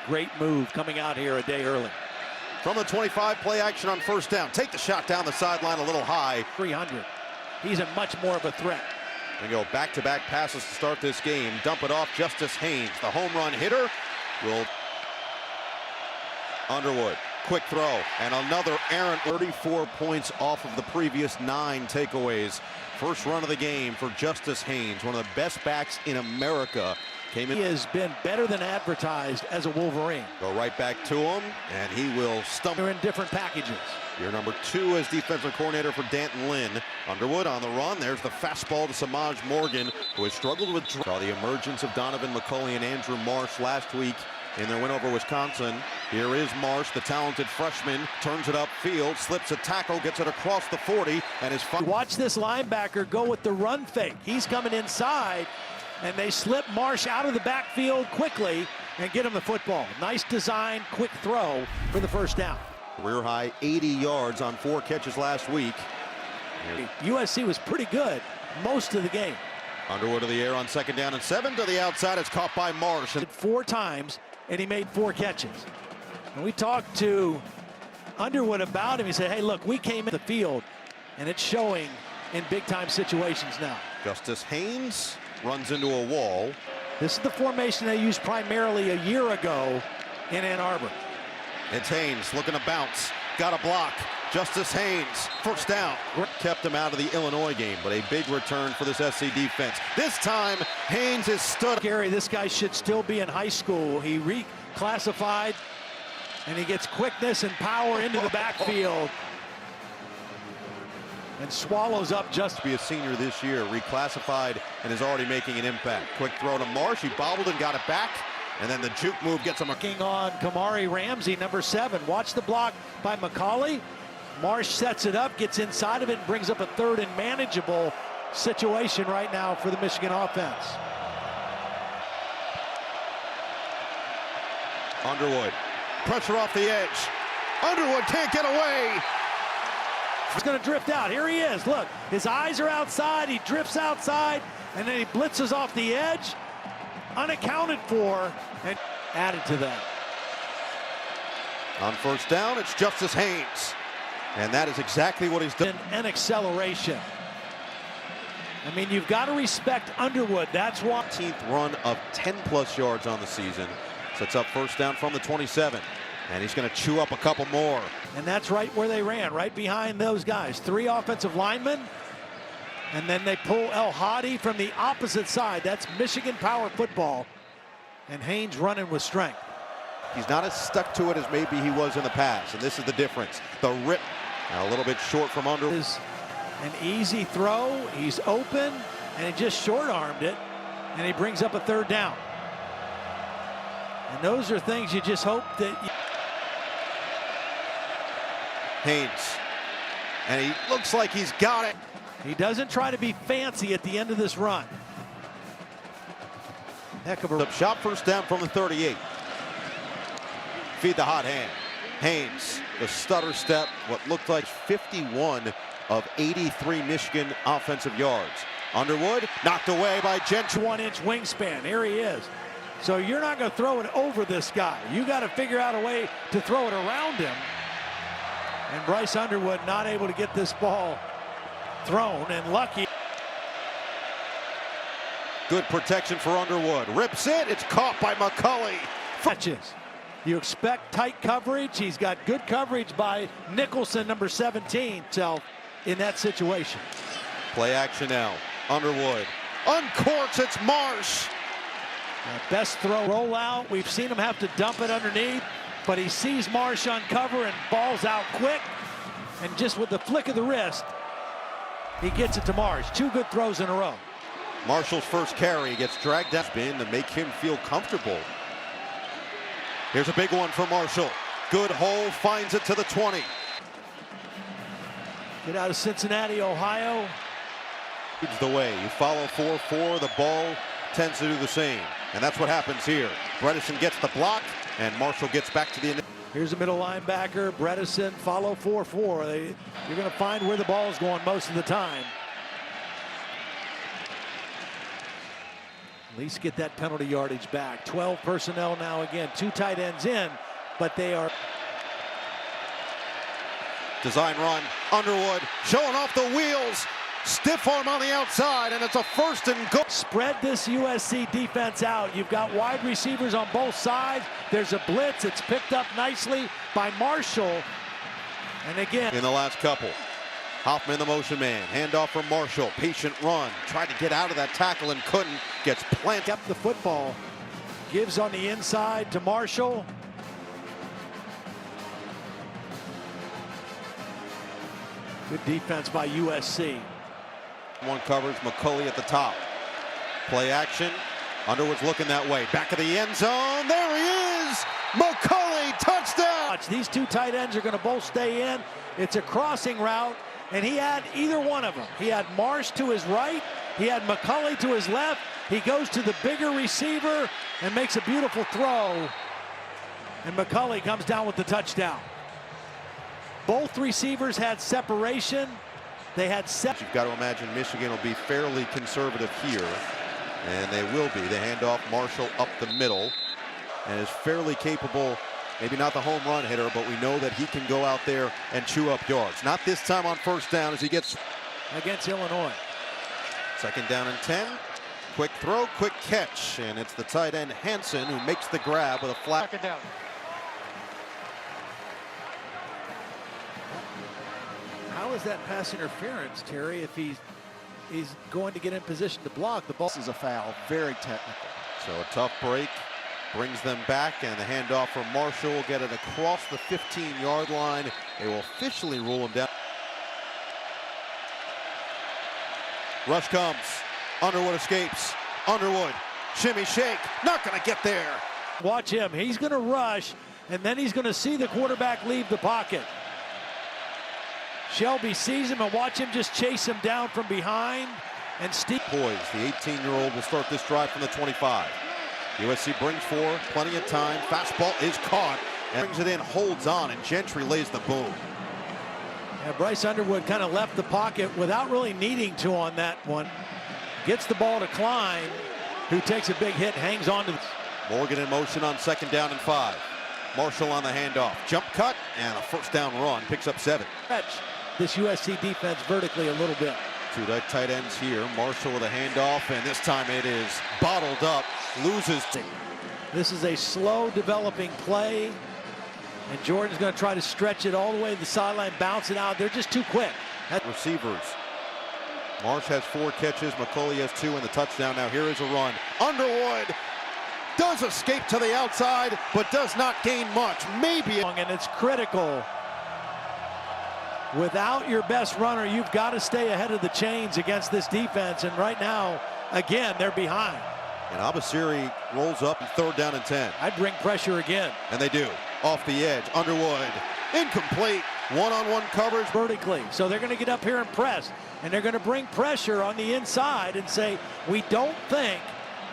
Great move coming out here a day early. From the 25, play action on first down. Take the shot down the sideline a little high. 300. He's a much more of a threat. And go back-to-back passes to start this game. Dump it off Justice Haynes. The home run hitter will... Underwood, quick throw, and another errant. 34 points off of the previous 9 takeaways. First run of the game for Justice Haynes, one of the best backs in America. He has been better than advertised as a Wolverine. Go right back to him, and he will stumble. They're in different packages. Year number 2 as defensive coordinator for Danton Lynn. Underwood on the run. There's the fastball to Samaj Morgan, who has struggled with... Saw the emergence of Donovan McCulley and Andrew Marsh last week in their win over Wisconsin. Here is Marsh, the talented freshman, turns it upfield, slips a tackle, gets it across the 40, and is fun. Watch this linebacker go with the run fake. He's coming inside, and they slip Marsh out of the backfield quickly and get him the football. Nice design, quick throw for the first down. Career high 80 yards on 4 catches last week. USC was pretty good most of the game. Underwood to the air on second down and 7 to the outside. It's caught by Marsh. 4 times, and he made 4 catches. And we talked to Underwood about him. He said, hey, look, we came in the field, and it's showing in big-time situations now. Justice Haynes runs into a wall. This is the formation they used primarily a year ago in Ann Arbor. It's Haynes looking to bounce. Got a block. Justice Haynes, first down. Kept him out of the Illinois game, but a big return for this SC defense. This time, Haynes is stood. Gary, this guy should still be in high school. He reclassified, and he gets quickness and power into the backfield and swallows up just... Be a senior this year, reclassified, and is already making an impact. Quick throw to Marsh. He bobbled and got it back. And then the juke move gets him. Working on Kamari Ramsey, number 7. Watch the block by McCauley. Marsh sets it up, gets inside of it, and brings up a 3rd and manageable situation right now for the Michigan offense. Underwood, pressure off the edge. Underwood can't get away. He's going to drift out. Here he is. Look, his eyes are outside. He drifts outside, and then he blitzes off the edge. Unaccounted for, and added to that. On first down, it's Justice Haynes. And that is exactly what he's done. An acceleration. I mean, you've got to respect Underwood. That's why. 15th run of 10+ yards on the season. Sets up first down from the 27. And he's going to chew up a couple more. And that's right where they ran, right behind those guys. 3 offensive linemen. And then they pull El Hadi from the opposite side. That's Michigan power football. And Haynes running with strength. He's not as stuck to it as maybe he was in the past. And this is the difference. The rip, a little bit short from under. Is an easy throw. He's open, and he just short-armed it. And he brings up a 3rd down. And those are things you just hope that... Haynes. And he looks like he's got it. He doesn't try to be fancy at the end of this run. Heck of a shot, first down from the 38. Feed the hot hand. Haynes, the stutter step, what looked like 51 of 83 Michigan offensive yards. Underwood knocked away by Gentry. 1-inch wingspan. Here he is. So you're not going to throw it over this guy. You got to figure out a way to throw it around him. And Bryce Underwood not able to get this ball thrown, and lucky. Good protection for Underwood. Rips it. It's caught by McCulley. Catches. You expect tight coverage. He's got good coverage by Nicholson, number 17, in that situation. Play action now. Underwood uncorks. It's Marsh. Best throw rollout. We've seen him have to dump it underneath, but he sees Marsh uncover and balls out quick. And just with the flick of the wrist, he gets it to Marsh. 2 good throws in a row. Marshall's first carry gets dragged down spin to make him feel comfortable. Here's a big one for Marshall. Good hole, finds it to the 20. Get out of Cincinnati, Ohio. It's the way. You follow 4-4, the ball tends to do the same. And that's what happens here. Bredesen gets the block, and Marshall gets back to the... Here's a middle linebacker, Bredesen, follow 4-4. You're going to find where the ball is going most of the time. At least get that penalty yardage back. 12 personnel now again. 2 tight ends in, but they are. Design run. Underwood showing off the wheels. Stiff arm on the outside, and it's a 1st and goal. Spread this USC defense out. You've got wide receivers on both sides. There's a blitz. It's picked up nicely by Marshall. And again, in the last couple. Hoffman, the motion man. Handoff from Marshall. Patient run. Tried to get out of that tackle and couldn't. Gets planted. kept the football. Gives on the inside to Marshall. Good defense by USC. One covers McCulley at the top. Play action. Underwood's looking that way. Back of the end zone. There he is. McCulley, touchdown. These 2 tight ends are going to both stay in. It's a crossing route, and he had either one of them. He had Marsh to his right. He had McCulley to his left. He goes to the bigger receiver and makes a beautiful throw. And McCulley comes down with the touchdown. Both receivers had separation. They had You've got to imagine Michigan will be fairly conservative here, and they will be. The handoff, Marshall up the middle, and is fairly capable. Maybe not the home run hitter, but we know that he can go out there and chew up yards. Not this time on 1st down as he gets against Illinois. 2nd down and 10. Quick throw, quick catch, and it's the tight end Hansen who makes the grab with a flat. 2nd down. How is that pass interference, Terry, if he's going to get in position to block? The ball This is a foul, very technical. So a tough break brings them back, and the handoff from Marshall will get it across the 15-yard line. They will officially rule him down. Rush comes. Underwood escapes. Underwood, shimmy shake, not going to get there. Watch him. He's going to rush, and then he's going to see the quarterback leave the pocket. Shelby sees him, and watch him just chase him down from behind. And Steve poised. The 18-year-old will start this drive from the 25. USC brings 4, plenty of time. Fastball is caught, and brings it in, holds on, and Gentry lays the boom. Yeah, Bryce Underwood kind of left the pocket without really needing to on that one. Gets the ball to Klein, who takes a big hit, hangs on to the... Morgan in motion on 2nd down and 5. Marshall on the handoff. Jump cut, and a 1st down run. Picks up 7. Stretch this USC defense vertically a little bit. 2 tight ends here. Marshall with a handoff, and this time it is bottled up. Loses. This is a slow developing play, and Jordan's going to try to stretch it all the way to the sideline, bounce it out. They're just too quick. Receivers. Marsh has 4 catches. McCulley has 2 in the touchdown. Now here is a run. Underwood does escape to the outside, but does not gain much. Maybe. And it's critical. Without your best runner, you've got to stay ahead of the chains against this defense. And right now, again, they're behind. And Abasiri rolls up in 3rd down and 10. I'd bring pressure again. And they do. Off the edge. Underwood. Incomplete. One-on-one coverage. Vertically. So they're going to get up here and press. And they're going to bring pressure on the inside and say, we don't think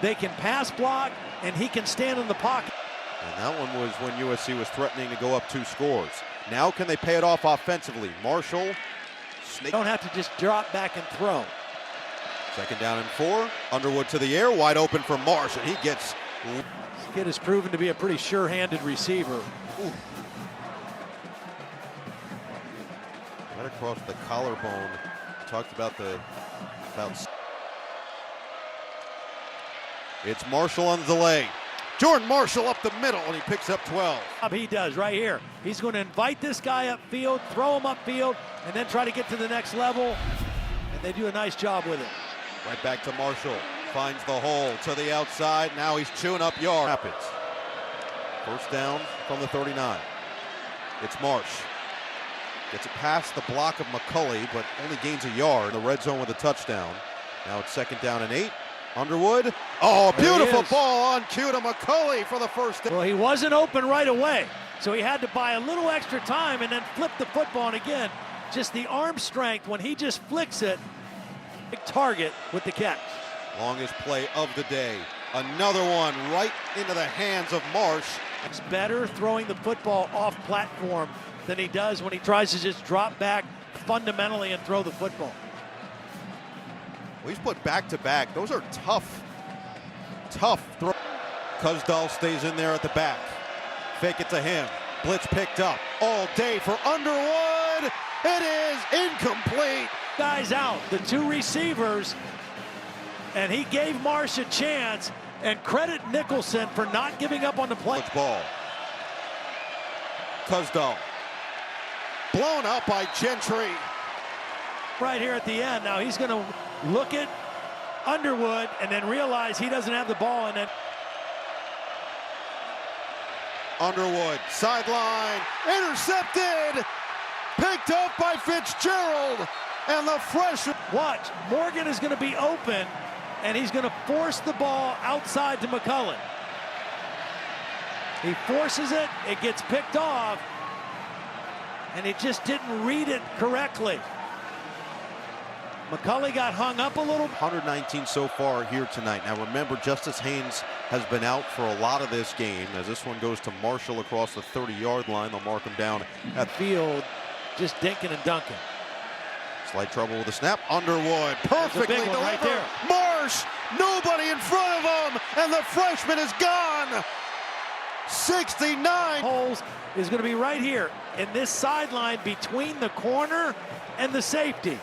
they can pass block and he can stand in the pocket. And that one was when USC was threatening to go up 2 scores. Now can they pay it off offensively? Marshall. Don't have to just drop back and throw. 2nd down and 4. Underwood to the air. Wide open for Marsh, and he gets... This kid has proven to be a pretty sure-handed receiver. Ooh. Right across the collarbone. Talked about It's Marshall on the delay. Jordan Marshall up the middle, and he picks up 12. He does right here. He's going to invite this guy upfield, throw him upfield, and then try to get to the next level. And they do a nice job with it. Right back to Marshall. Finds the hole to the outside. Now he's chewing up yards. Rapids. 1st down from the 39. It's Marsh. Gets it past the block of McCulley, but only gains a yard. The red zone with a touchdown. Now it's 2nd down and 8. Underwood. Oh, beautiful ball on cue to McCulley for the 1st down. Well, he wasn't open right away, so he had to buy a little extra time and then flip the football. And again, just the arm strength when he just flicks it. Big target with the catch. Longest play of the day. Another one right into the hands of Marsh. It's better throwing the football off platform than he does when he tries to just drop back fundamentally and throw the football. Well, he's put back-to-back. Those are tough tough throw. Kuzdal stays in there at the back. Fake it to him. Blitz picked up all day for Underwood. It is incomplete. Guys out, the two receivers, and he gave Marsh a chance, and credit Nicholson for not giving up on the play. Ball. Kuzdal. Blown out by Gentry. Right here at the end. Now he's going to look at Underwood and then realize he doesn't have the ball, and then Underwood, sideline, intercepted, picked up by Fitzgerald, and the freshman. Watch, Morgan is going to be open, and he's going to force the ball outside to McCullen. He forces it, it gets picked off, and he just didn't read it correctly. McCulley got hung up a little. 119 so far here tonight. Now remember, Justice Haynes has been out for a lot of this game. As this one goes to Marshall across the 30-yard line, they'll mark him down at the field, just dinking and dunking. Slight trouble with the snap. Underwood, perfectly delivered. Right there. Marsh, nobody in front of him, and the freshman is gone. 69. Holes is going to be right here in this sideline between the corner and the safety.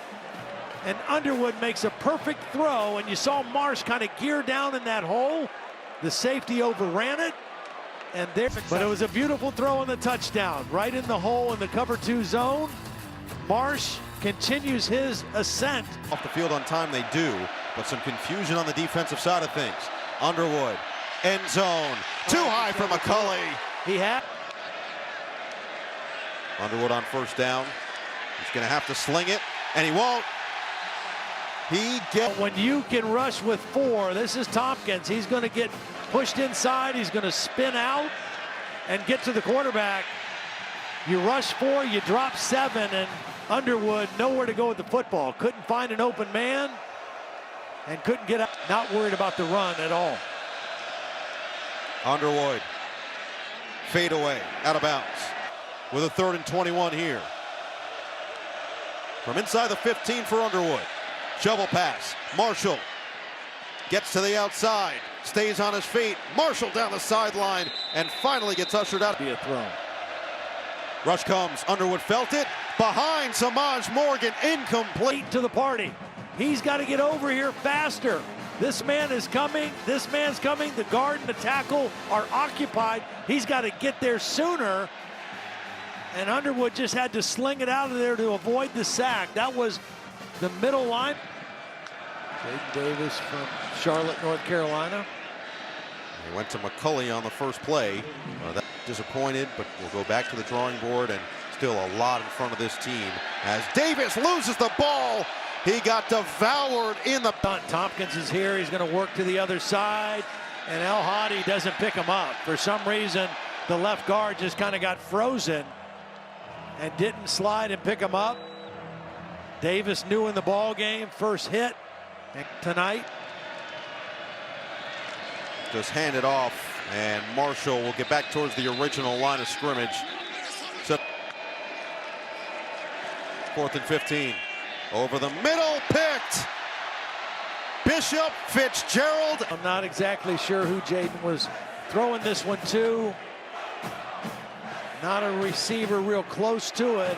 And Underwood makes a perfect throw, and you saw Marsh kind of gear down in that hole. The safety overran it, and there. But it was a beautiful throw in the touchdown, right in the hole in the cover 2 zone. Marsh continues his ascent. Off the field on time they do, but some confusion on the defensive side of things. Underwood, end zone, too high for McCulley. He had. Underwood on first down. He's going to have to sling it, and he won't. When you can rush with 4, this is Tompkins. He's going to get pushed inside. He's going to spin out and get to the quarterback. You rush 4, you drop 7, and Underwood nowhere to go with the football. Couldn't find an open man and couldn't get out. Not worried about the run at all. Underwood, fade away, out of bounds, with a 3rd and 21 here. From inside the 15 for Underwood. Shovel pass. Marshall gets to the outside, stays on his feet. Marshall down the sideline, and finally gets ushered out. Be a throw. Rush comes. Underwood felt it. Behind Samaj Morgan, incomplete. To the party. He's got to get over here faster. This man is coming. This man's coming. The guard and the tackle are occupied. He's got to get there sooner. And Underwood just had to sling it out of there to avoid the sack. That was the middle line. Jaden Davis from Charlotte, North Carolina. He went to McCulley on the first play. That's disappointed, but we'll go back to the drawing board, and still a lot in front of this team. As Davis loses the ball, he got devoured in the... Tompkins is here. He's going to work to the other side, and El Hadi doesn't pick him up. For some reason, the left guard just kind of got frozen and didn't slide and pick him up. Davis new in the ball game, first hit tonight. Just hand it off, and Marshall will get back towards the original line of scrimmage. So 4th and 15. Over the middle, picked. Bishop Fitzgerald. I'm not exactly sure who Jaden was throwing this one to. Not a receiver real close to it.